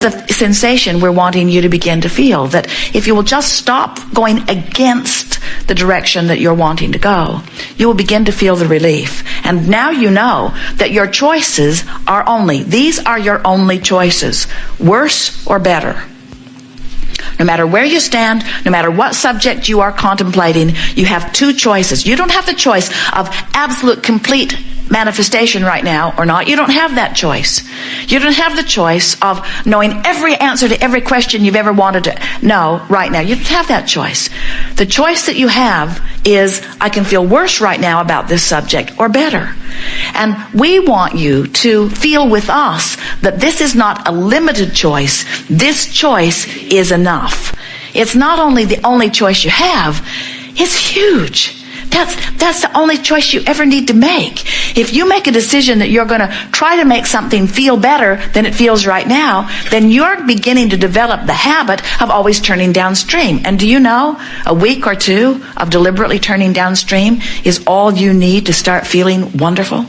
the sensation we're wanting you to begin to feel, that if you will just stop going against the direction that you're wanting to go, you will begin to feel the relief. And now you know that your choices are these are your only choices, worse or better. No matter where you stand, no matter what subject you are contemplating, you have two choices. You don't have the choice of absolute, complete manifestation right now or not. You don't have that choice. You don't have the choice of knowing every answer to every question you've ever wanted to know right now. You don't have that choice. The choice that you have is, I can feel worse right now about this subject or better. And we want you to feel with us that this is not a limited choice. This choice is enough. It's not only the only choice you have, it's huge. That's the only choice you ever need to make. If you make a decision that you're going to try to make something feel better than it feels right now, then you're beginning to develop the habit of always turning downstream. And do you know, a week or two of deliberately turning downstream is all you need to start feeling wonderful?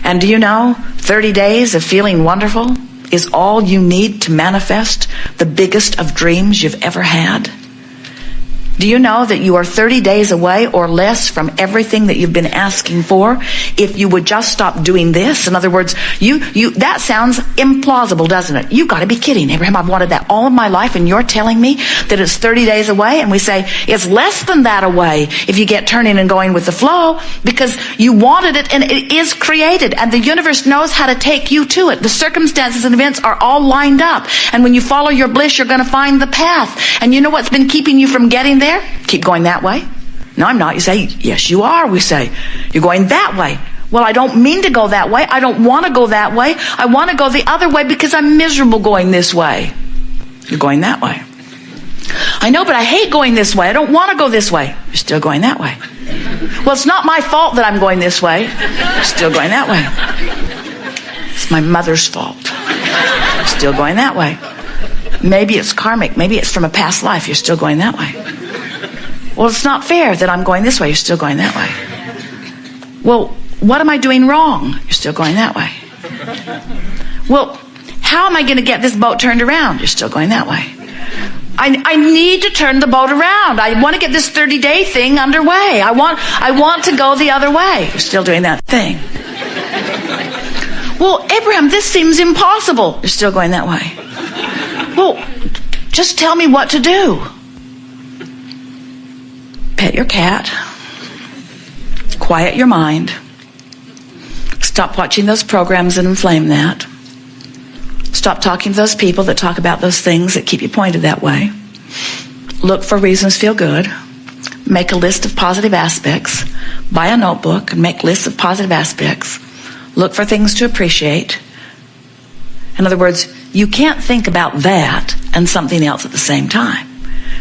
And do you know, 30 days of feeling wonderful is all you need to manifest the biggest of dreams you've ever had? Do you know that you are 30 days away or less from everything that you've been asking for if you would just stop doing this? In other words, that sounds implausible, doesn't it? You've got to be kidding, Abraham. I've wanted that all of my life, and you're telling me that it's 30 days away? And we say, it's less than that away if you get turning and going with the flow, because you wanted it and it is created, and the universe knows how to take you to it. The circumstances and events are all lined up, and when you follow your bliss, you're going to find the path. And you know what's been keeping you from getting there? Keep going that way. No, I'm not. You say, yes, you are. We say, you're going that way. Well, I don't mean to go that way. I don't want to go that way. I want to go the other way because I'm miserable going this way. You're going that way. I know, but I hate going this way. I don't want to go this way. You're still going that way. Well, it's not my fault that I'm going this way. You're still going that way. It's my mother's fault. You're still going that way. Maybe it's karmic. Maybe it's from a past life. You're still going that way. Well, it's not fair that I'm going this way. You're still going that way. Well, what am I doing wrong? You're still going that way. Well, how am I going to get this boat turned around? You're still going that way. I need to turn the boat around. I want to get this 30-day thing underway. I want to go the other way. You're still doing that thing. Well, Abraham, this seems impossible. You're still going that way. Well, just tell me what to do. Pet your cat. Quiet your mind. Stop watching those programs that inflame that. Stop talking to those people that talk about those things that keep you pointed that way. Look for reasons to feel good. Make a list of positive aspects. Buy a notebook and make lists of positive aspects. Look for things to appreciate. In other words, you can't think about that and something else at the same time.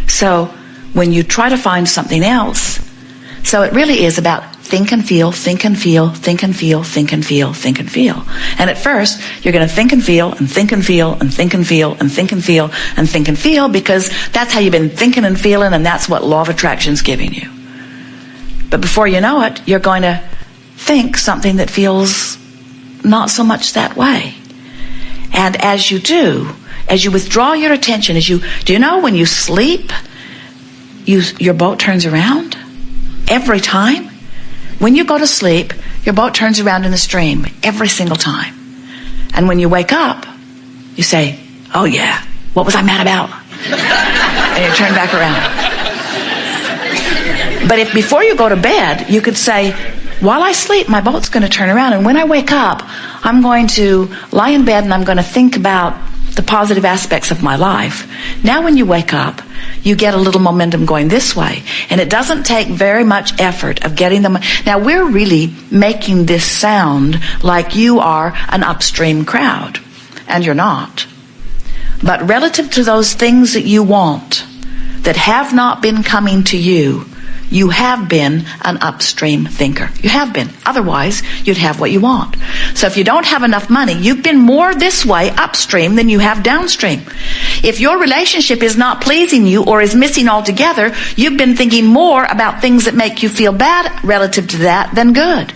So when you try to find something else, so it really is about think and feel, think and feel, think and feel, think and feel, think and feel. And at first, you're going to think and feel and think and feel and think and feel and think and feel and think and feel, because that's how you've been thinking and feeling, and that's what law of attraction's giving you. But before you know it, you're going to think something that feels not so much that way. And as you do, as you withdraw your attention, do you know when you sleep, your boat turns around every time? When you go to sleep, your boat turns around in the stream every single time. And when you wake up, you say, oh yeah, what was I mad about? And you turn back around. But if before you go to bed, you could say, while I sleep, my boat's going to turn around, and when I wake up, I'm going to lie in bed and I'm going to think about the positive aspects of my life. Now when you wake up, you get a little momentum going this way, and it doesn't take very much effort of getting them. Now we're really making this sound like you are an upstream crowd, and you're not. But relative to those things that you want that have not been coming to you, you have been an upstream thinker. You have been. Otherwise, you'd have what you want. So if you don't have enough money, you've been more this way upstream than you have downstream. If your relationship is not pleasing you or is missing altogether, you've been thinking more about things that make you feel bad relative to that than good.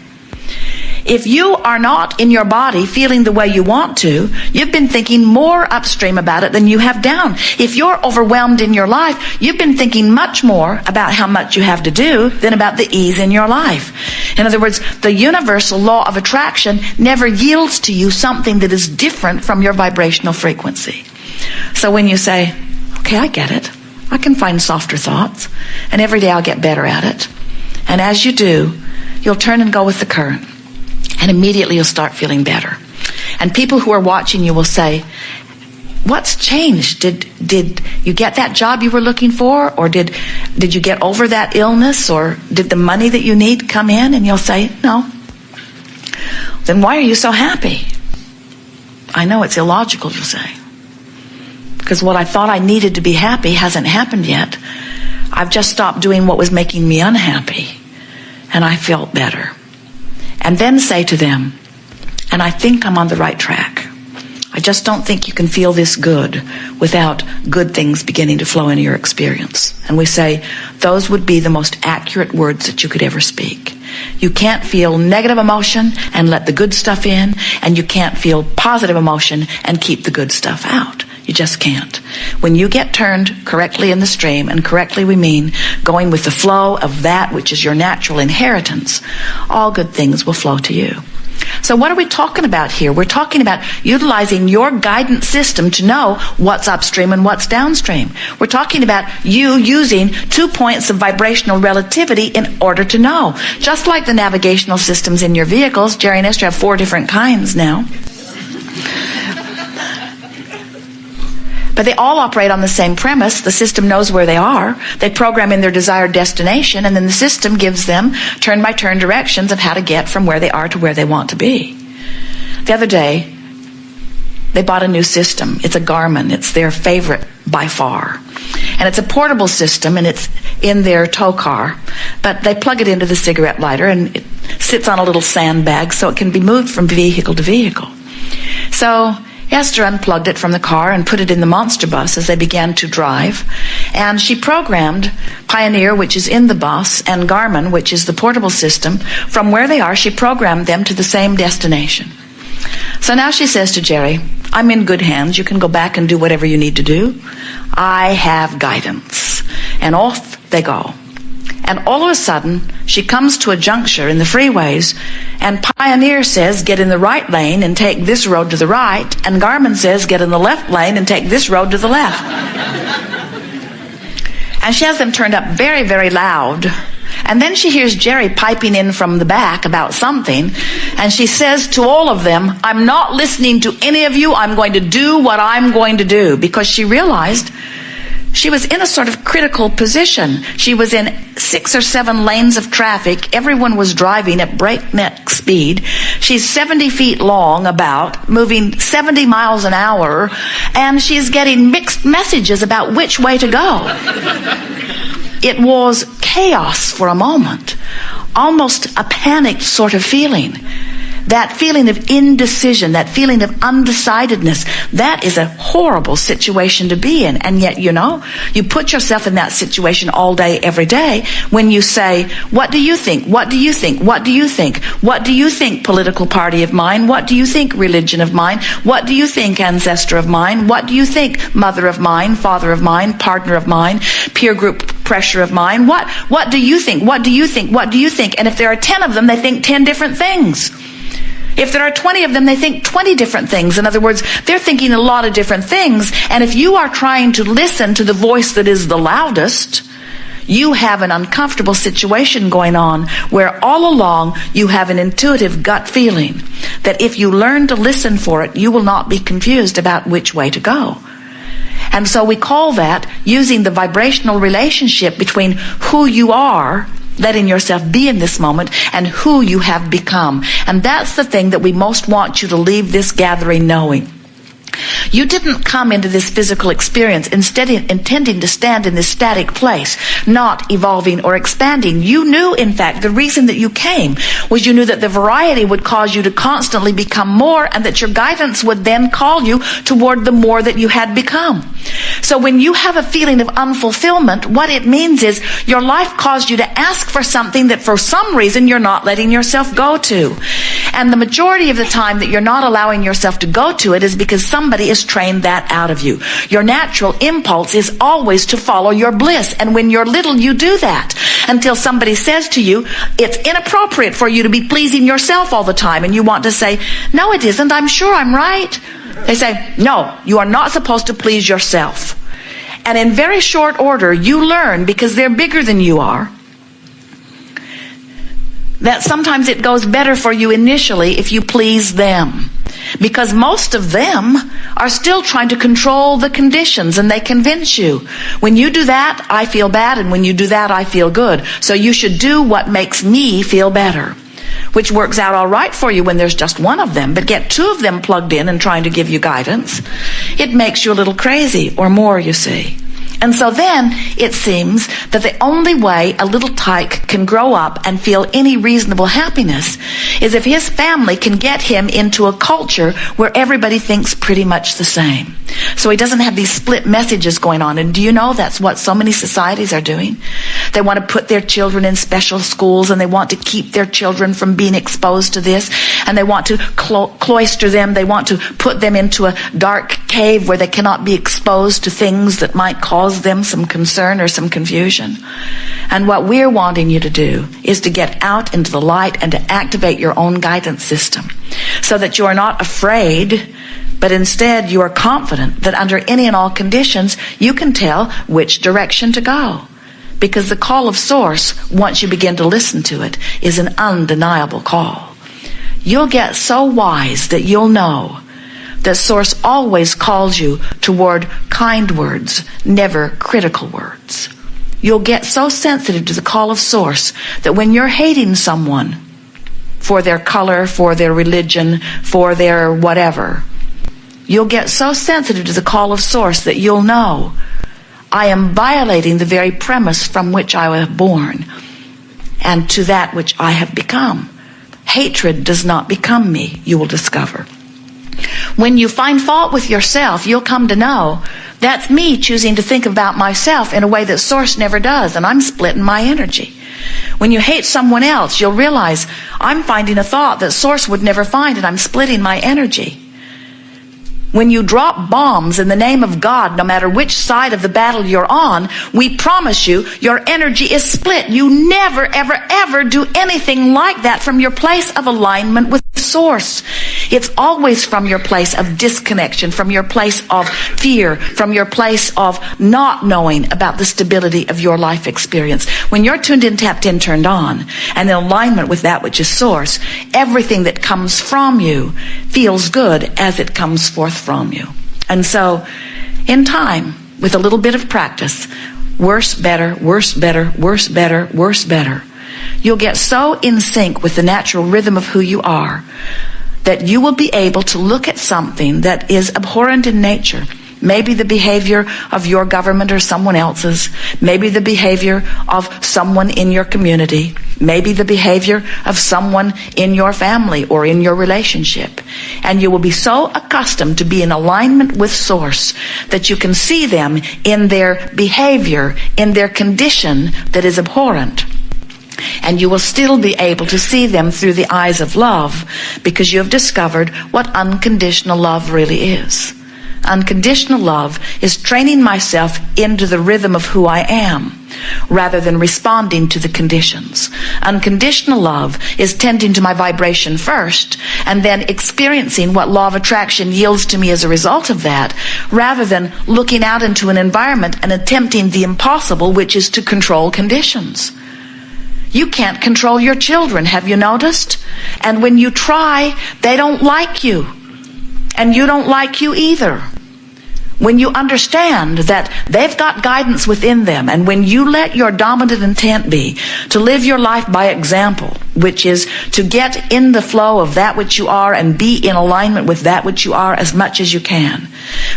if you are not in your body feeling the way you want to, you've been thinking more upstream about it than you have down. If you're overwhelmed in your life, you've been thinking much more about how much you have to do than about the ease in your life. In other words, the universal law of attraction never yields to you something that is different from your vibrational frequency. So when you say, okay, I get it. I can find softer thoughts, and every day I'll get better at it. And as you do, you'll turn and go with the current, and immediately you'll start feeling better. And people who are watching you will say, what's changed? Did you get that job you were looking for? Or did you get over that illness? Or did the money that you need come in? And you'll say, no. Then why are you so happy? I know it's illogical, you'll say. Because what I thought I needed to be happy hasn't happened yet. I've just stopped doing what was making me unhappy. And I felt better. And then say to them, and I think I'm on the right track. I just don't think you can feel this good without good things beginning to flow into your experience. And we say, those would be the most accurate words that you could ever speak. You can't feel negative emotion and let the good stuff in, and you can't feel positive emotion and keep the good stuff out. You just can't. When you get turned correctly in the stream, and correctly we mean going with the flow of that which is your natural inheritance, all good things will flow to you. So what are we talking about here? We're talking about utilizing your guidance system to know what's upstream and what's downstream. We're talking about you using 2 points of vibrational relativity in order to know. Just like the navigational systems in your vehicles, Jerry and Esther have 4 different kinds now. But they all operate on the same premise. The system knows where they are. They program in their desired destination, and then the system gives them turn-by-turn directions of how to get from where they are to where they want to be. The other day, they bought a new system. It's a Garmin. It's their favorite by far. And it's a portable system, and it's in their tow car. But they plug it into the cigarette lighter, and it sits on a little sandbag so it can be moved from vehicle to vehicle. So Esther unplugged it from the car and put it in the monster bus as they began to drive. And she programmed Pioneer, which is in the bus, and Garmin, which is the portable system. From where they are, she programmed them to the same destination. So now she says to Jerry, I'm in good hands. You can go back and do whatever you need to do. I have guidance. And off they go. And all of a sudden, she comes to a juncture in the freeways, and Pioneer says, get in the right lane and take this road to the right, and Garmin says, get in the left lane and take this road to the left. And she has them turned up very, very loud. And then she hears Jerry piping in from the back about something, and she says to all of them, I'm not listening to any of you. I'm going to do what I'm going to do, because she realized she was in a sort of critical position. She was in 6 or 7 lanes of traffic. Everyone was driving at breakneck speed. She's 70 feet long, about, moving 70 miles an hour, and she's getting mixed messages about which way to go. It was chaos for a moment, almost a panicked sort of feeling. That feeling of indecision, that feeling of undecidedness, that is a horrible situation to be in. And yet, you put yourself in that situation all day, every day, when you say, what do you think? What do you think? What do you think? What do you think, political party of mine? What do you think, religion of mine? What do you think, ancestor of mine? What do you think, mother of mine, father of mine, partner of mine, peer group pressure of mine? What do you think? What do you think? What do you think? And if there are 10 of them, they think 10 different things. If there are 20 of them, they think 20 different things. In other words, they're thinking a lot of different things. And if you are trying to listen to the voice that is the loudest, you have an uncomfortable situation going on where all along you have an intuitive gut feeling that if you learn to listen for it, you will not be confused about which way to go. And so we call that using the vibrational relationship between who you are, letting yourself be in this moment, and who you have become. And that's the thing that we most want you to leave this gathering knowing. You didn't come into this physical experience instead intending to stand in this static place, not evolving or expanding. You knew, in fact, the reason that you came was you knew that the variety would cause you to constantly become more, and that your guidance would then call you toward the more that you had become. So when you have a feeling of unfulfillment, what it means is your life caused you to ask for something that for some reason you're not letting yourself go to. And the majority of the time that you're not allowing yourself to go to it is because somebody has trained that out of you. Your natural impulse is always to follow your bliss. And when you're little, you do that until somebody says to you, it's inappropriate for you to be pleasing yourself all the time. And you want to say, no, it isn't. I'm sure I'm right. They say, no, you are not supposed to please yourself. And in very short order, you learn, because they're bigger than you are, that sometimes it goes better for you initially if you please them. Because most of them are still trying to control the conditions, and they convince you, when you do that, I feel bad, and when you do that, I feel good. So you should do what makes me feel better. Which works out all right for you when there's just one of them, but get two of them plugged in and trying to give you guidance, it makes you a little crazy, or more, you see. And so then it seems that the only way a little tyke can grow up and feel any reasonable happiness is if his family can get him into a culture where everybody thinks pretty much the same. So he doesn't have these split messages going on. And do you know that's what so many societies are doing? They want to put their children in special schools, and they want to keep their children from being exposed to this, and they want to cloister them. They want to put them into a dark cave where they cannot be exposed to things that might cause them some concern or some confusion. And what we're wanting you to do is to get out into the light and to activate your own guidance system so that you are not afraid, but instead you are confident that under any and all conditions you can tell which direction to go. Because the call of Source, once you begin to listen to it, is an undeniable call. You'll get so wise that you'll know that Source always calls you toward kind words, never critical words. You'll get so sensitive to the call of Source that when you're hating someone for their color, for their religion, for their whatever, you'll get so sensitive to the call of Source that you'll know, I am violating the very premise from which I was born and to that which I have become. Hatred does not become me, you will discover. When you find fault with yourself, you'll come to know that's me choosing to think about myself in a way that Source never does, and I'm splitting my energy. When you hate someone else, you'll realize I'm finding a thought that Source would never find, and I'm splitting my energy. When you drop bombs in the name of God, no matter which side of the battle you're on, we promise you, your energy is split. You never, ever, ever do anything like that from your place of alignment with Source. It's always from your place of disconnection, from your place of fear, from your place of not knowing about the stability of your life experience. When you're tuned in, tapped in, turned on, and in alignment with that which is Source, everything that comes from you feels good as it comes forth from you. And so, in time, with a little bit of practice, worse, better, worse, better, worse, better, worse, better, you'll get so in sync with the natural rhythm of who you are that you will be able to look at something that is abhorrent in nature. Maybe the behavior of your government or someone else's. Maybe the behavior of someone in your community. Maybe the behavior of someone in your family or in your relationship. And you will be so accustomed to be in alignment with Source that you can see them in their behavior, in their condition that is abhorrent. And you will still be able to see them through the eyes of love because you have discovered what unconditional love really is. Unconditional love is training myself into the rhythm of who I am rather than responding to the conditions. Unconditional love is tending to my vibration first and then experiencing what law of attraction yields to me as a result of that, rather than looking out into an environment and attempting the impossible, which is to control conditions. You can't control your children, have you noticed? And when you try, they don't like you. And you don't like you either. When you understand that they've got guidance within them, and when you let your dominant intent be to live your life by example, which is to get in the flow of that which you are and be in alignment with that which you are as much as you can.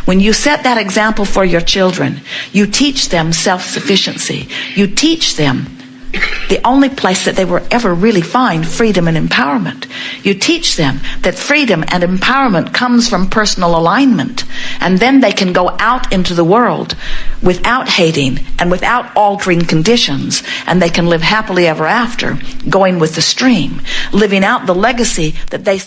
When you set that example for your children, you teach them self-sufficiency. You teach them the only place that they will ever really find freedom and empowerment. You teach them that freedom and empowerment comes from personal alignment, and then they can go out into the world without hating and without altering conditions, and they can live happily ever after, going with the stream, living out the legacy that they